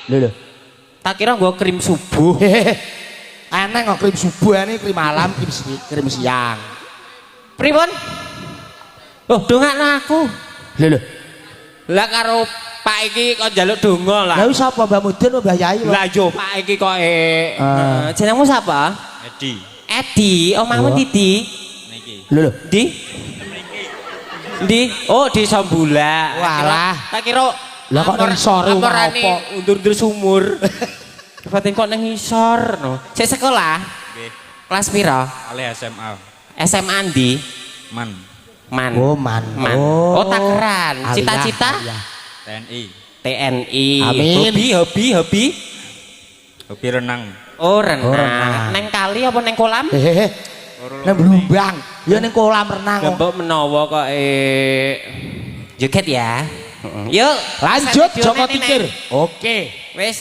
Lho. Tak kira nggo krim subuh. Enak kok krim subuh ini krim malam, krim siang. Pripun? Oh, dongakno aku. Lho. Lah karo Pak iki kok njaluk donga lah. Lah sapa Mbah Mudin Mbah Yai? Lah yo Pak iki kok jenengmu sapa? Edi. Edi, omahmu ndi? Niki. Lho. Di? Di? Oh, di Sambula. Walah. Tak kira Lah kok nang sore apa? Undur-undur sumur. Batin kok nang ngisor no. Sik sekolah? Nggih. Kelas pira? Ale SMA. SMA ndi? Man. Man. Oh, man. Man. Oh, takeran. Cita-cita? TNI. TNI. Amin. Hobi. Hobi renang. Oh, renang. Oh, renang. Neng kali apa neng kolam? Nang Blumbang. Ya ning kolam renang. Gembok menawa kok joget ya. Yuk, Lanjut Joko Neng. Tikir. Oke. Wis